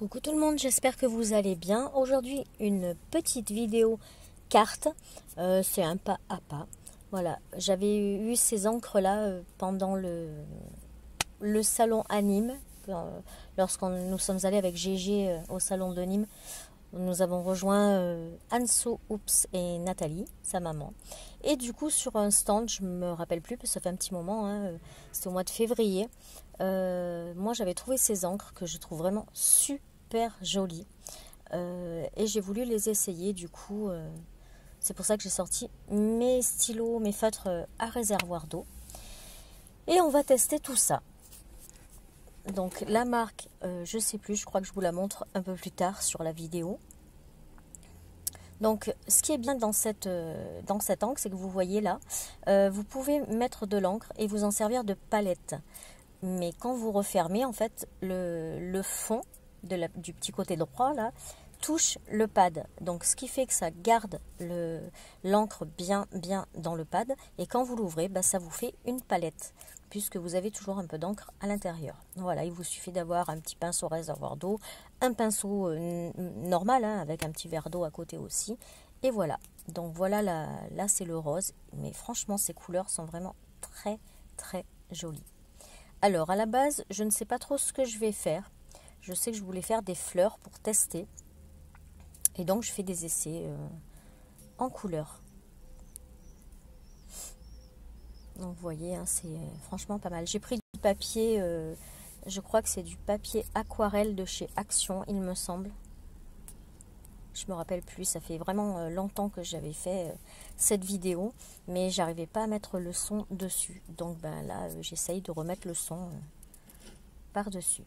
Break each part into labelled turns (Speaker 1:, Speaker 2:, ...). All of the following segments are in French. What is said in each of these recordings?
Speaker 1: Coucou tout le monde, j'espère que vous allez bien. Aujourd'hui, une petite vidéo carte. C'est un pas à pas. Voilà, j'avais eu ces encres-là pendant le salon à Nîmes. Lorsqu'on nous sommes allés avec GG au salon de Nîmes, nous avons rejoint Anso, Oups et Nathalie, sa maman. Et du coup, sur un stand, je me rappelle plus, parce que ça fait un petit moment, hein, c'était au mois de février. Moi, j'avais trouvé ces encres que je trouve vraiment super jolies. Et j'ai voulu les essayer, du coup, c'est pour ça que j'ai sorti mes stylos, mes feutres à réservoir d'eau. Et on va tester tout ça. Donc la marque, je sais plus, je crois que je vous la montre un peu plus tard sur la vidéo. Donc ce qui est bien dans cette encre, c'est que vous voyez là, vous pouvez mettre de l'encre et vous en servir de palette. Mais quand vous refermez, en fait, le fond du petit côté droit là touche le pad. Donc ce qui fait que ça garde l'encre bien dans le pad. Et quand vous l'ouvrez, bah, ça vous fait une palette, puisque vous avez toujours un peu d'encre à l'intérieur. Voilà, il vous suffit d'avoir un petit pinceau réservoir d'eau, un pinceau normal, hein, avec un petit verre d'eau à côté aussi. Et voilà, donc voilà, là c'est le rose. Mais franchement, ces couleurs sont vraiment très jolies. Alors, à la base, je ne sais pas trop ce que je vais faire. Je sais que je voulais faire des fleurs pour tester. Et donc, je fais des essais en couleur. Donc, vous voyez, hein, c'est franchement pas mal. J'ai pris du papier, je crois que c'est du papier aquarelle de chez Action, il me semble. Je me rappelle plus, ça fait vraiment longtemps que j'avais fait cette vidéo, mais j'arrivais pas à mettre le son dessus. Donc ben là, j'essaye de remettre le son par-dessus.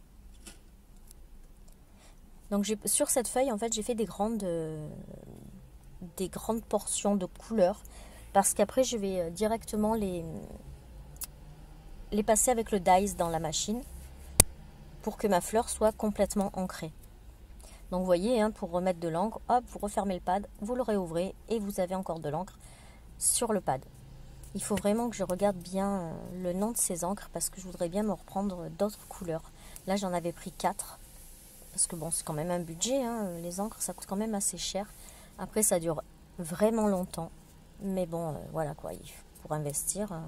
Speaker 1: Donc sur cette feuille, en fait, j'ai fait des grandes portions de couleurs, parce qu'après, je vais directement les passer avec le dies dans la machine pour que ma fleur soit complètement ancrée. Donc vous voyez, hein, pour remettre de l'encre, hop, vous refermez le pad, vous le réouvrez et vous avez encore de l'encre sur le pad. Il faut vraiment que je regarde bien le nom de ces encres, parce que je voudrais bien me reprendre d'autres couleurs. Là, j'en avais pris 4, parce que bon, c'est quand même un budget, hein, les encres, ça coûte quand même assez cher. Après, ça dure vraiment longtemps, mais bon, voilà quoi, pour investir,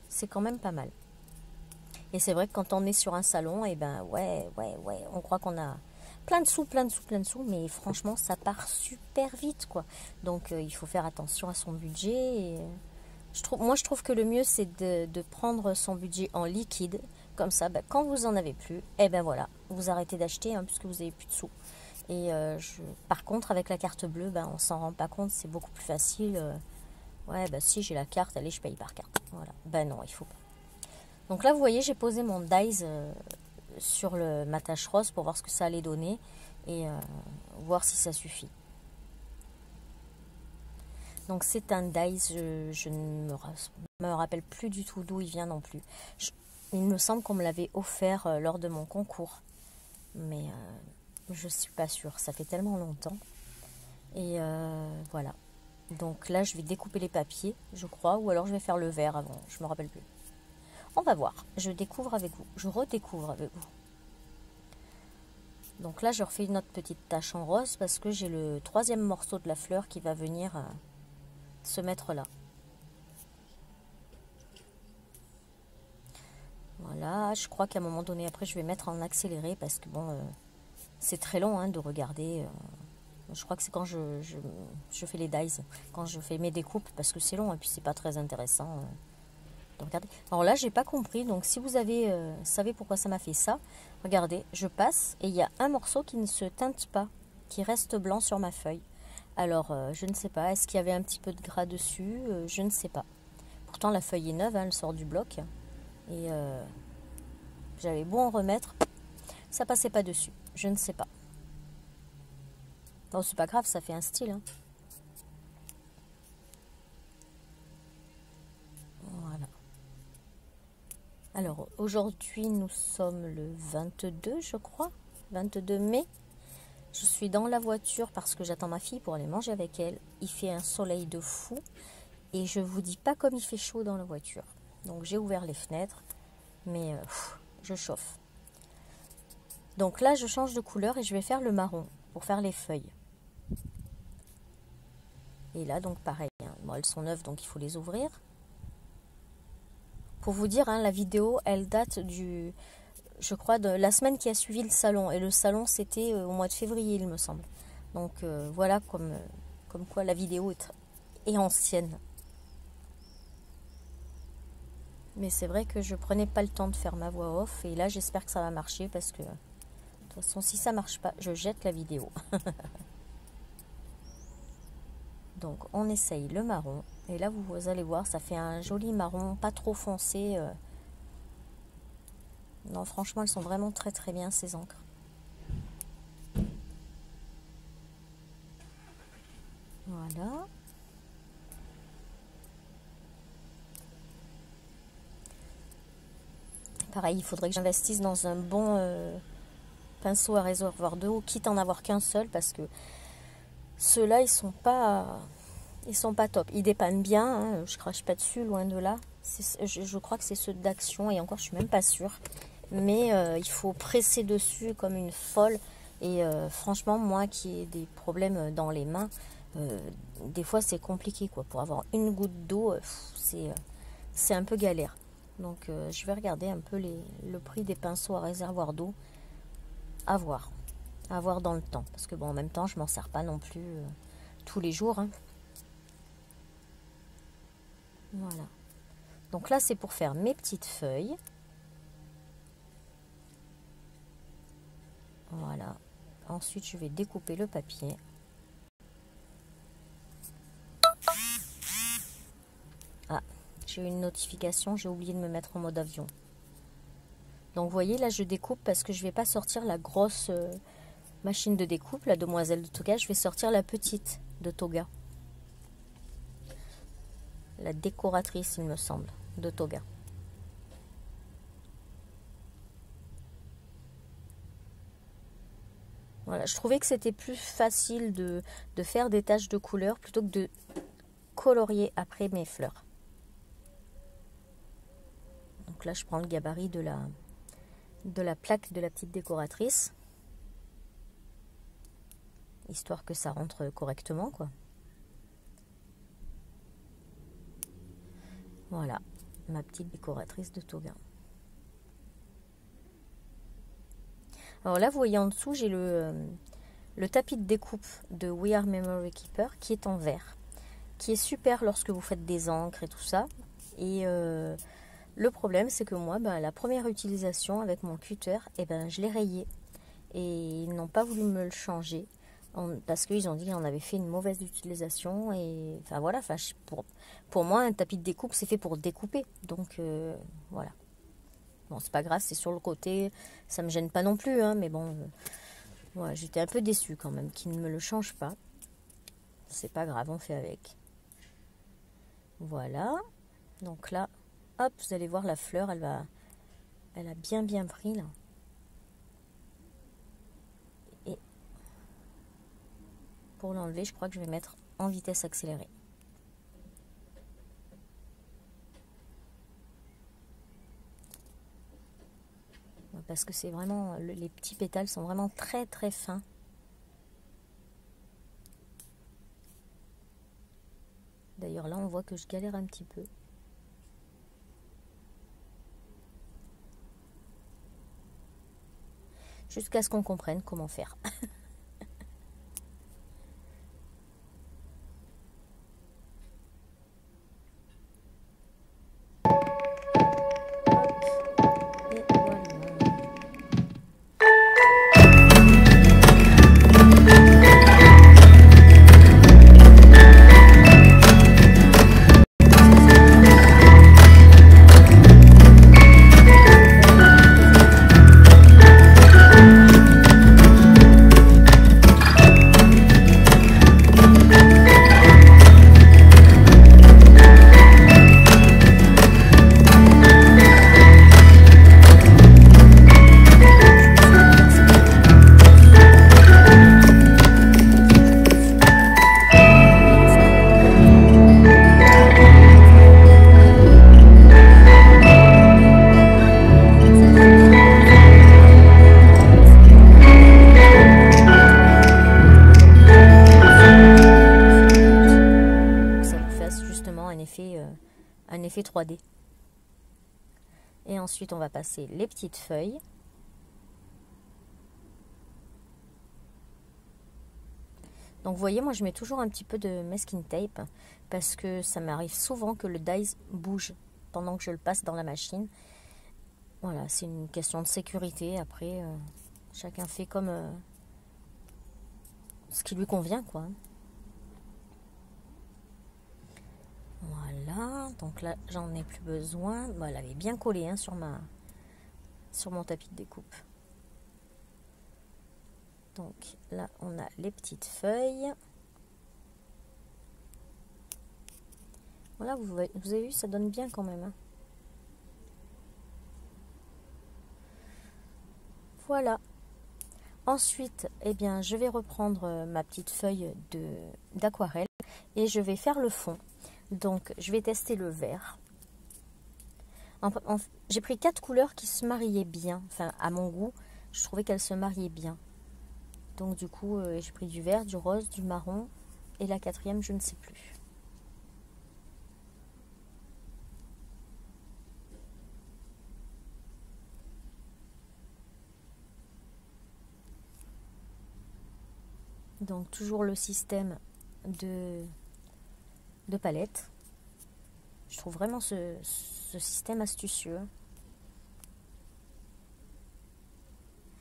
Speaker 1: c'est quand même pas mal. Et c'est vrai que quand on est sur un salon, et ben ouais, on croit qu'on a plein de sous, mais franchement, ça part super vite, quoi. Donc, il faut faire attention à son budget. Et, moi, je trouve que le mieux, c'est de prendre son budget en liquide. Comme ça, ben, quand vous en avez plus, et ben voilà, vous arrêtez d'acheter, hein, puisque vous n'avez plus de sous. Et par contre, avec la carte bleue, ben, on s'en rend pas compte, c'est beaucoup plus facile. Ouais, ben si j'ai la carte, allez, je paye par carte. Voilà. Ben non, il faut pas. Donc là, vous voyez, j'ai posé mon dies sur ma tache rose pour voir ce que ça allait donner et voir si ça suffit. Donc c'est un dies, je ne me rappelle plus du tout d'où il vient non plus. Il me semble qu'on me l'avait offert lors de mon concours, mais je ne suis pas sûre, ça fait tellement longtemps. Et voilà. Donc là, je vais découper les papiers, je crois, ou alors je vais faire le verre avant, je ne me rappelle plus. On va voir, je découvre avec vous, je redécouvre avec vous. Donc là, je refais une autre petite tache en rose, parce que j'ai le 3e morceau de la fleur qui va venir se mettre là. Voilà, je crois qu'à un moment donné, après, je vais mettre en accéléré, parce que bon, c'est très long, hein, de regarder. Je crois que c'est quand je fais les dies, quand je fais mes découpes, parce que c'est long, et puis c'est pas très intéressant. Regardez. Alors là, j'ai pas compris. Donc si vous savez pourquoi ça m'a fait ça, regardez, je passe et il y a un morceau qui ne se teinte pas, qui reste blanc sur ma feuille. Alors je ne sais pas, est-ce qu'il y avait un petit peu de gras dessus, je ne sais pas. Pourtant la feuille est neuve, hein, elle sort du bloc et j'avais beau en remettre, ça passait pas dessus. Je ne sais pas. Bon, c'est pas grave, ça fait un style, hein. Alors, aujourd'hui, nous sommes le 22, je crois, 22 mai. Je suis dans la voiture parce que j'attends ma fille pour aller manger avec elle. Il fait un soleil de fou et je vous dis pas comme il fait chaud dans la voiture. Donc, j'ai ouvert les fenêtres, mais je chauffe. Donc là, je change de couleur et je vais faire le marron pour faire les feuilles. Et là, donc pareil, hein. Bon, elles sont neuves, donc il faut les ouvrir. Pour vous dire, hein, la vidéo, elle date du, je crois, de la semaine qui a suivi le salon. Et le salon, c'était au mois de février, il me semble. Donc voilà, comme quoi la vidéo est ancienne. Mais c'est vrai que je prenais pas le temps de faire ma voix off. Et là, j'espère que ça va marcher parce que, de toute façon, si ça marche pas, je jette la vidéo. Donc, on essaye le marron. Et là, vous allez voir, ça fait un joli marron, pas trop foncé. Non, franchement, elles sont vraiment très très bien, ces encres. Voilà. Pareil, il faudrait que j'investisse dans un bon pinceau à réservoir d'eau, quitte à en avoir qu'un seul, parce que ceux-là, ils sont pas top. Ils dépannent bien, hein, je crache pas dessus, loin de là. Je crois que c'est ceux d'Action, et encore, je suis même pas sûre. Mais il faut presser dessus comme une folle. Et franchement, moi qui ai des problèmes dans les mains, des fois c'est compliqué, quoi. Pour avoir une goutte d'eau, c'est un peu galère. Donc je vais regarder un peu le prix des pinceaux à réservoir d'eau. À voir dans le temps. Parce que bon, en même temps, je m'en sers pas non plus tous les jours, hein. Voilà. Donc là, c'est pour faire mes petites feuilles. Voilà. Ensuite, je vais découper le papier. Ah, j'ai eu une notification, j'ai oublié de me mettre en mode avion. Donc, vous voyez, là, je découpe parce que je ne vais pas sortir la grosse machine de découpe, la demoiselle de Toga. Je vais sortir la petite de Toga. La décoratrice, il me semble, de Toga. Voilà, je trouvais que c'était plus facile de faire des taches de couleur plutôt que de colorier après mes fleurs. Donc là, je prends le gabarit de la plaque de la petite décoratrice, histoire que ça rentre correctement, quoi. Voilà, ma petite décoratrice de Toga. Alors là, vous voyez en dessous, j'ai le tapis de découpe de We Are Memory Keeper qui est en verre, qui est super lorsque vous faites des encres et tout ça. Et le problème, c'est que moi, la première utilisation avec mon cutter, je l'ai rayé. Et ils n'ont pas voulu me le changer parce qu'ils ont dit que j'en avais fait une mauvaise utilisation. Et enfin voilà, pour moi, un tapis de découpe, c'est fait pour découper. Donc voilà. Bon, c'est pas grave, c'est sur le côté, ça me gêne pas non plus, hein, mais bon, ouais, j'étais un peu déçue quand même qu'ils ne me le changent pas. C'est pas grave, on fait avec. Voilà, donc là, hop, vous allez voir la fleur, elle a bien pris là. Et pour l'enlever, je crois que je vais mettre en vitesse accélérée. Parce que c'est vraiment, les petits pétales sont vraiment très très fins. D'ailleurs là on voit que je galère un petit peu. Jusqu'à ce qu'on comprenne comment faire. l'effet 3D. Et ensuite, on va passer les petites feuilles. Donc vous voyez, moi je mets toujours un petit peu de masking tape parce que ça m'arrive souvent que le dies bouge pendant que je le passe dans la machine. Voilà, c'est une question de sécurité. Après, chacun fait comme ce qui lui convient, quoi. Voilà, donc là j'en ai plus besoin. Bon, elle avait bien collé hein, sur mon tapis de découpe. Donc là, on a les petites feuilles. Voilà, vous avez vu, ça donne bien quand même. Hein. Voilà. Ensuite, eh bien, je vais reprendre ma petite feuille d'aquarelle et je vais faire le fond. Donc, je vais tester le vert. J'ai pris 4 couleurs qui se mariaient bien. Enfin, à mon goût, je trouvais qu'elles se mariaient bien. Donc du coup, j'ai pris du vert, du rose, du marron et la 4e, je ne sais plus. Donc toujours le système de palette. Je trouve vraiment ce système astucieux.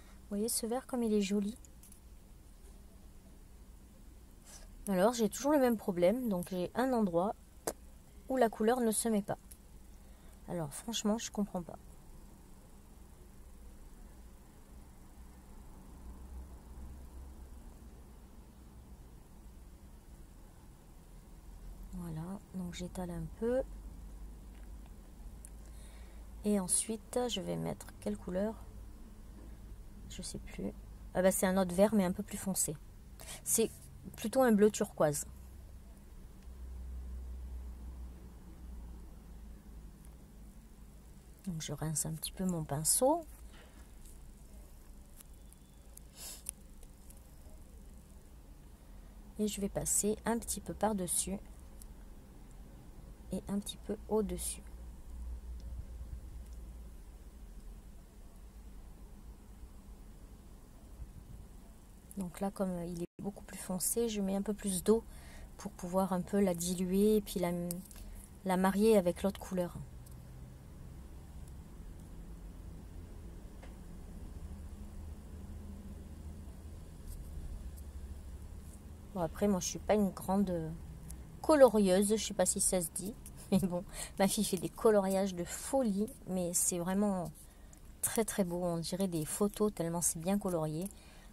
Speaker 1: Vous voyez ce vert comme il est joli. Alors j'ai toujours le même problème, donc j'ai un endroit où la couleur ne se met pas. Alors franchement je comprends pas. Voilà, donc j'étale un peu. Et ensuite je vais mettre quelle couleur? Je sais plus. Ah bah c'est un autre vert mais un peu plus foncé. C'est plutôt un bleu turquoise. Donc je rince un petit peu mon pinceau. Et je vais passer un petit peu par-dessus et un petit peu au-dessus. Donc là, comme il est beaucoup plus foncé, je mets un peu plus d'eau pour pouvoir un peu la diluer et puis la marier avec l'autre couleur. Bon, après, moi, je suis pas une grande colorieuse, je sais pas si ça se dit. Mais bon, ma fille fait des coloriages de folie, mais c'est vraiment très très beau. On dirait des photos tellement c'est bien colorié.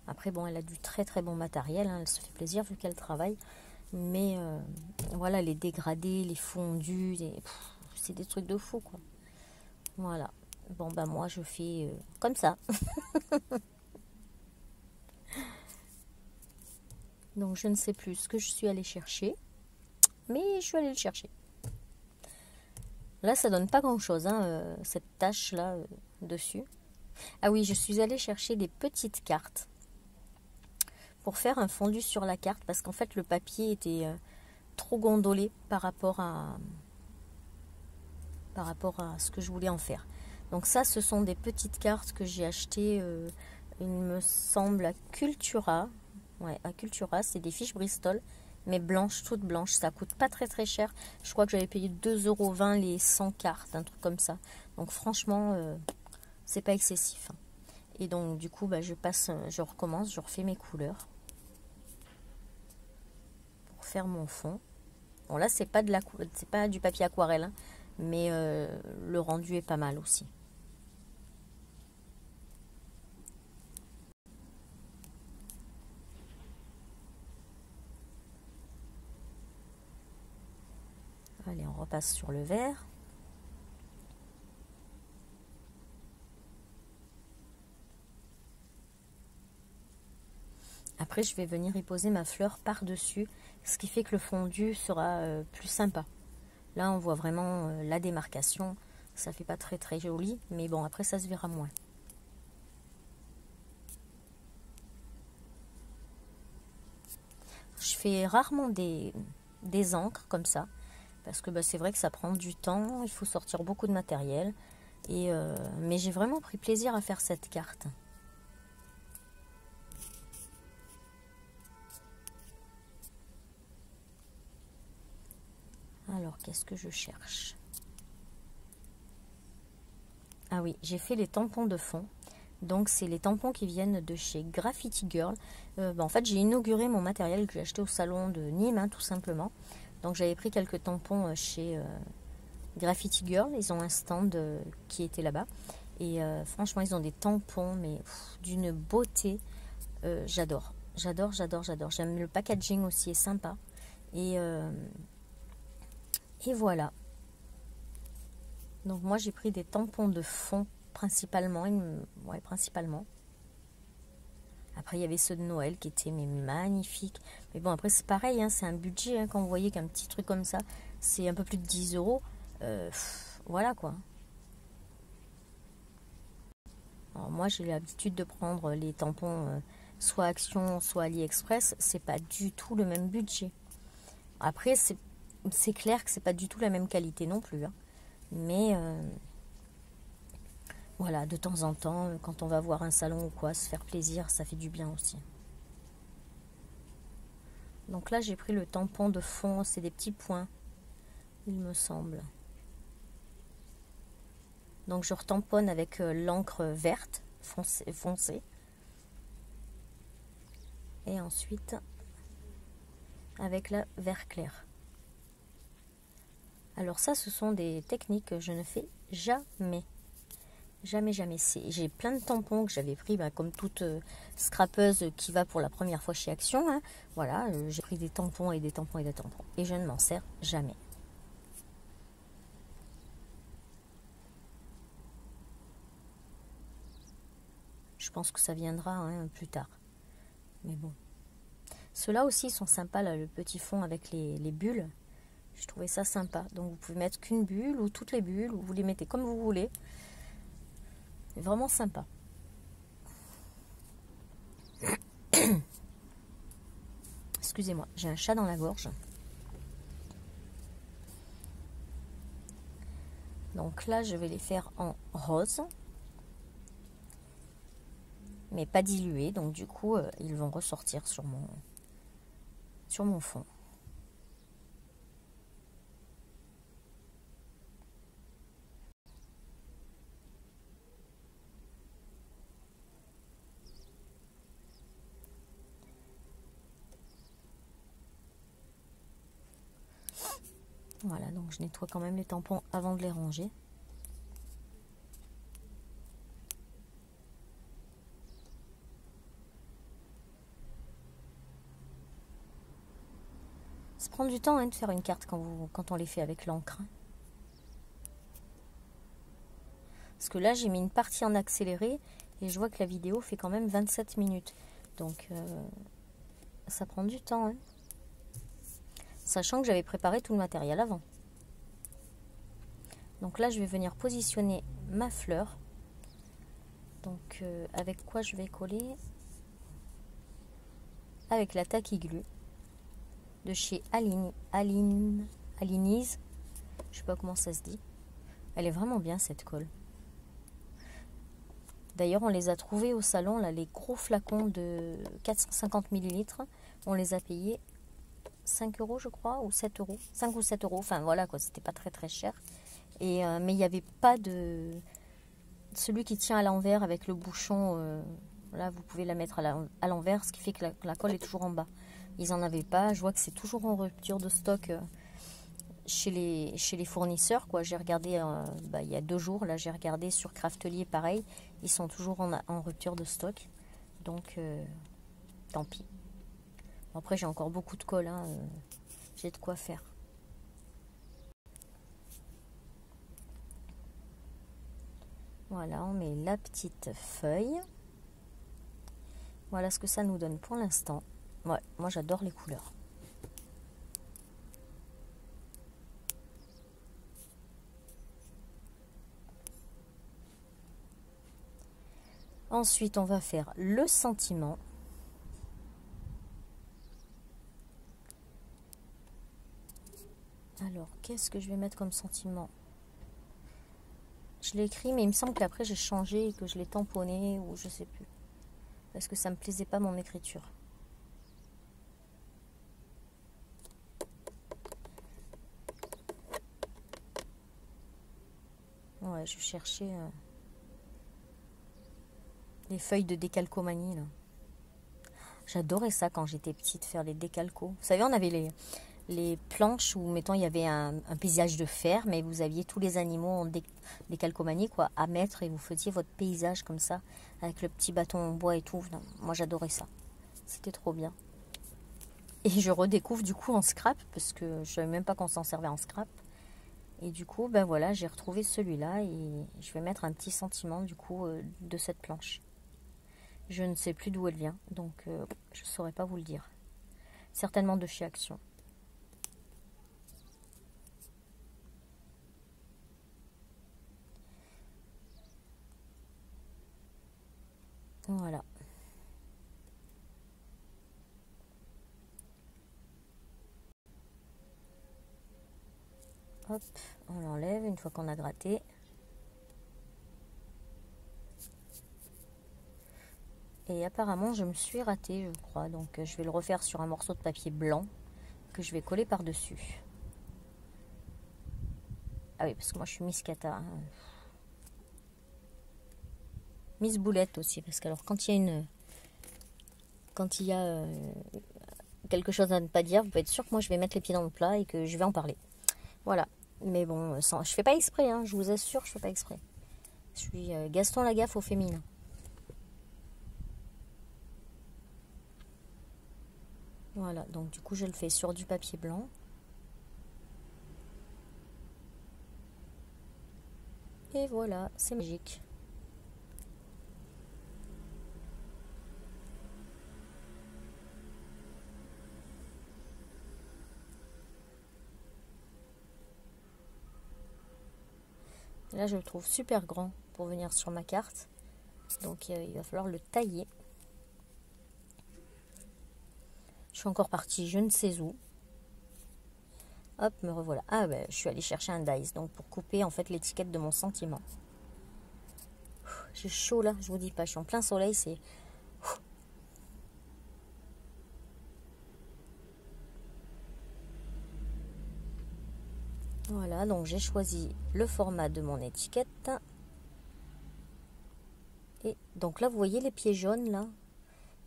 Speaker 1: Après, bon, elle a du très très bon matériel, hein, elle se fait plaisir vu qu'elle travaille. Mais voilà, les dégradés, les fondus, c'est des trucs de fou, quoi. Voilà. Bon, bah moi, je fais comme ça. Donc, je ne sais plus ce que je suis allée chercher. Mais je suis allée le chercher. Là, ça donne pas grand-chose, hein, cette tache-là dessus. Ah oui, je suis allée chercher des petites cartes pour faire un fondu sur la carte parce qu'en fait, le papier était trop gondolé par rapport à ce que je voulais en faire. Donc ça, ce sont des petites cartes que j'ai achetées, il me semble, à Cultura. Ouais, à Cultura, c'est des fiches Bristol, mais blanches, toutes blanches. Ça coûte pas très très cher. Je crois que j'avais payé 2,20 € les 100 cartes, un truc comme ça. Donc franchement, c'est pas excessif. Et donc du coup, bah, je recommence, je refais mes couleurs pour faire mon fond. Bon là, c'est pas du papier aquarelle, hein, mais le rendu est pas mal aussi. Allez, on repasse sur le vert. Après, je vais venir y poser ma fleur par-dessus, ce qui fait que le fondu sera plus sympa. Là, on voit vraiment la démarcation. Ça fait pas très très joli, mais bon, après, ça se verra moins. Je fais rarement des encres comme ça, Parce que bah, c'est vrai que ça prend du temps, il faut sortir beaucoup de matériel. Mais j'ai vraiment pris plaisir à faire cette carte. Alors, qu'est-ce que je cherche? Ah oui, j'ai fait les tampons de fond. Donc, c'est les tampons qui viennent de chez Graffiti Girl. En fait, j'ai inauguré mon matériel que j'ai acheté au salon de Nîmes, hein, tout simplement. Donc, j'avais pris quelques tampons chez Graffiti Girl. Ils ont un stand qui était là-bas. Et franchement, ils ont des tampons, mais d'une beauté. J'adore. J'adore, j'adore, j'adore. J'aime le packaging aussi, est sympa. Et voilà. Donc moi j'ai pris des tampons de fond principalement. Ouais, principalement. Après il y avait ceux de Noël qui étaient magnifiques. Mais bon après c'est pareil, hein, c'est un budget. Hein, quand vous voyez qu'un petit truc comme ça, c'est un peu plus de 10 euros. Voilà quoi. Alors moi j'ai l'habitude de prendre les tampons soit Action, soit AliExpress. C'est pas du tout le même budget. Après c'est clair que c'est pas du tout la même qualité non plus. Hein. Mais voilà, de temps en temps, quand on va voir un salon ou quoi, se faire plaisir, ça fait du bien aussi. Donc là, j'ai pris le tampon de fond, c'est des petits points, il me semble. Donc je retamponne avec l'encre verte foncée. Et ensuite, avec la vert clair. Alors ça, ce sont des techniques que je ne fais jamais. Jamais, jamais. J'ai plein de tampons que j'avais pris, comme toute scrapeuse qui va pour la première fois chez Action. Hein. Voilà, j'ai pris des tampons et des tampons et des tampons. Et je ne m'en sers jamais. Je pense que ça viendra hein, plus tard. Mais bon. Ceux-là aussi sont sympas, là, le petit fond avec les bulles. Je trouvais ça sympa. Donc vous pouvez mettre qu'une bulle ou toutes les bulles, ou vous les mettez comme vous voulez. C'est vraiment sympa. Excusez-moi, j'ai un chat dans la gorge. Donc là, je vais les faire en rose. Mais pas dilués. Donc du coup, ils vont ressortir sur mon fond. Voilà, donc je nettoie quand même les tampons avant de les ranger. Ça prend du temps hein, de faire une carte quand on les fait avec l'encre. Parce que là, j'ai mis une partie en accéléré et je vois que la vidéo fait quand même 27 minutes. Donc, ça prend du temps. Hein. Sachant que j'avais préparé tout le matériel avant. Donc là, je vais venir positionner ma fleur. Donc, avec quoi je vais coller? Avec la Tacky Glue de chez Aliniz. Je sais pas comment ça se dit. Elle est vraiment bien cette colle. D'ailleurs, on les a trouvés au salon, là, les gros flacons de 450 ml. On les a payés 5 euros, je crois, ou 7 euros. 5 ou 7 euros. Enfin, voilà, quoi. C'était pas très, très cher. Mais il n'y avait pas de... Celui qui tient à l'envers avec le bouchon. Là, vous pouvez la mettre à l'envers, ce qui fait que la colle est toujours en bas. Ils n'en avaient pas. Je vois que c'est toujours en rupture de stock chez les fournisseurs, quoi. J'ai regardé il y a 2 jours, là j'ai regardé sur Craftelier, pareil, ils sont toujours en rupture de stock, donc tant pis. Après j'ai encore beaucoup de colle, hein, j'ai de quoi faire. Voilà, on met la petite feuille. Voilà ce que ça nous donne pour l'instant. Ouais, moi j'adore les couleurs. Ensuite, on va faire le sentiment. Alors, qu'est-ce que je vais mettre comme sentiment? Je l'ai écrit, mais il me semble qu'après j'ai changé et que je l'ai tamponné ou je sais plus. Parce que ça me plaisait pas mon écriture. Ouais, je cherchais les feuilles de décalcomanie là. J'adorais ça quand j'étais petite, faire les décalcos. Vous savez, on avait les planches où, mettons, il y avait un paysage de fer, mais vous aviez tous les animaux en décalcomanie, quoi, à mettre, et vous faisiez votre paysage comme ça, avec le petit bâton en bois et tout. Non, moi, j'adorais ça. C'était trop bien. Et je redécouvre du coup en scrap, parce que je savais même pas qu'on s'en servait en scrap. Et du coup, ben voilà, j'ai retrouvé celui-là, et je vais mettre un petit sentiment, du coup, de cette planche. Je ne sais plus d'où elle vient, donc je ne saurais pas vous le dire. Certainement de chez Action. Voilà. Hop, on l'enlève une fois qu'on a gratté. Et apparemment, je me suis ratée, je crois. Donc, je vais le refaire sur un morceau de papier blanc que je vais coller par-dessus. Ah oui, parce que moi, je suis Miss Cata. Hein. Miss Boulette aussi, parce que alors, quand il y a quelque chose à ne pas dire, vous pouvez être sûr que moi, je vais mettre les pieds dans le plat et que je vais en parler. Voilà. Mais bon, je fais pas exprès, hein, je vous assure, je fais pas exprès. Je suis Gaston Lagaffe au féminin. Voilà, donc du coup je le fais sur du papier blanc. Et voilà, c'est magique. Là je le trouve super grand pour venir sur ma carte. Donc il va falloir le tailler. Je suis encore partie je ne sais où. Hop, me revoilà. Ah ben, je suis allée chercher un dice, donc pour couper en fait l'étiquette de mon sentiment. J'ai chaud là, je vous dis pas, je suis en plein soleil, c'est... Voilà, donc j'ai choisi le format de mon étiquette. Et donc là, vous voyez les pieds jaunes là?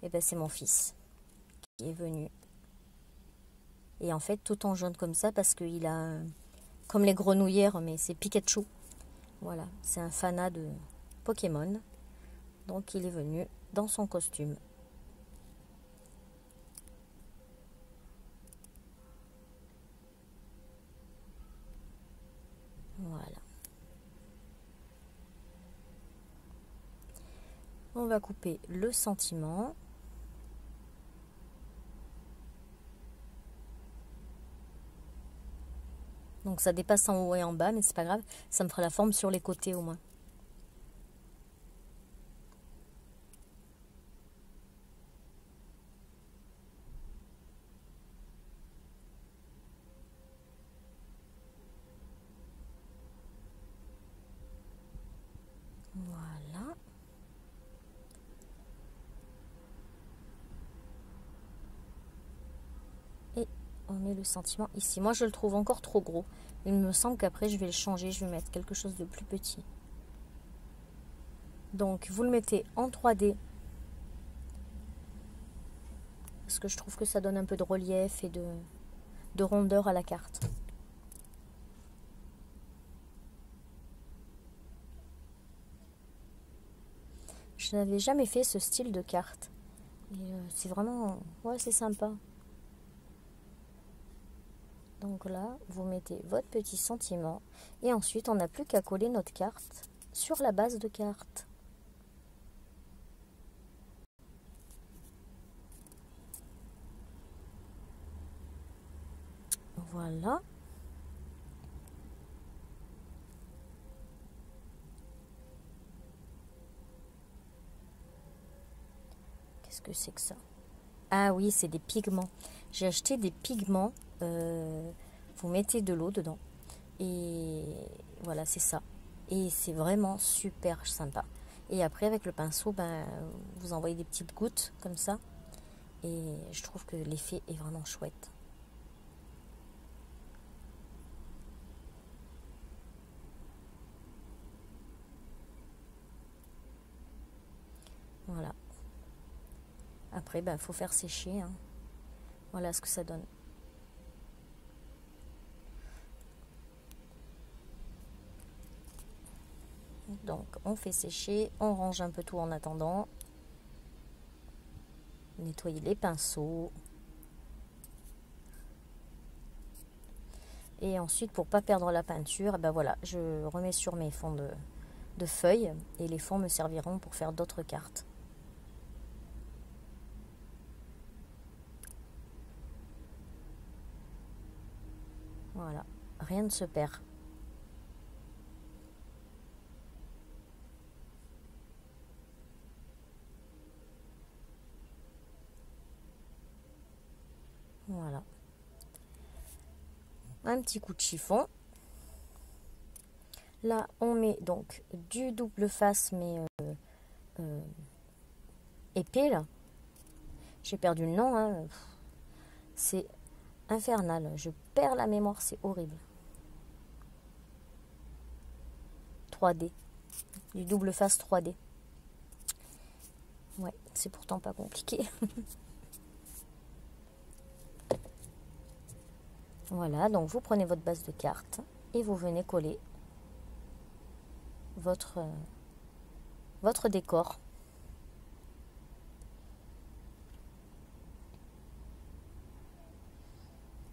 Speaker 1: Et ben c'est mon fils qui est venu. Et en fait, tout en jaune comme ça parce qu'il a... Comme les grenouillères, mais c'est Pikachu. Voilà, c'est un fanat de Pokémon. Donc il est venu dans son costume. Voilà. On va couper le sentiment. Donc ça dépasse en haut et en bas, mais c'est pas grave. Ça me fera la forme sur les côtés au moins. Voilà. Et on met le sentiment ici. Moi, je le trouve encore trop gros. Il me semble qu'après, je vais le changer. Je vais mettre quelque chose de plus petit. Donc, vous le mettez en 3D. Parce que je trouve que ça donne un peu de relief et de rondeur à la carte. Je n'avais jamais fait ce style de carte. Et c'est vraiment... Ouais, c'est sympa. Donc là, vous mettez votre petit sentiment. Et ensuite, on n'a plus qu'à coller notre carte sur la base de carte. Voilà. Qu'est-ce que c'est que ça? Ah oui, c'est des pigments. J'ai acheté des pigments vous mettez de l'eau dedans. Et voilà, c'est ça. Et c'est vraiment super sympa. Et après, avec le pinceau, ben, vous envoyez des petites gouttes comme ça. Et je trouve que l'effet est vraiment chouette. Voilà. Après, ben, faut faire sécher. Hein. Voilà ce que ça donne. Donc, on fait sécher, on range un peu tout en attendant. Nettoyer les pinceaux. Et ensuite, pour pas perdre la peinture, ben voilà, je remets sur mes fonds de feuilles. Et les fonds me serviront pour faire d'autres cartes. Voilà, rien ne se perd. Voilà. Un petit coup de chiffon. Là, on met donc du double face, mais épais, là. J'ai perdu le nom, hein. C'est infernal. Je perds la mémoire, c'est horrible. 3D. Du double face 3D. Ouais, c'est pourtant pas compliqué. Voilà, donc vous prenez votre base de carte et vous venez coller votre décor.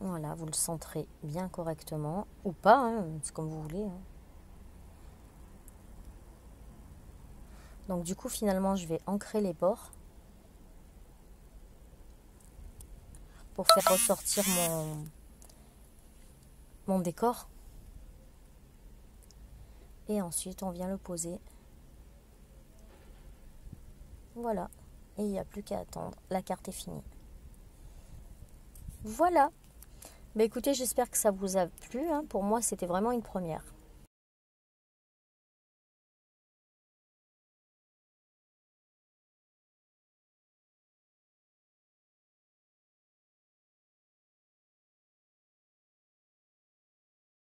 Speaker 1: Voilà, vous le centrez bien correctement, ou pas, hein, c'est comme vous voulez. Hein. Donc du coup, finalement, je vais ancrer les bords pour faire ressortir mon décor. Et ensuite, on vient le poser. Voilà. Et il n'y a plus qu'à attendre. La carte est finie. Voilà. Bah écoutez, j'espère que ça vous a plu. Hein. Pour moi, c'était vraiment une première.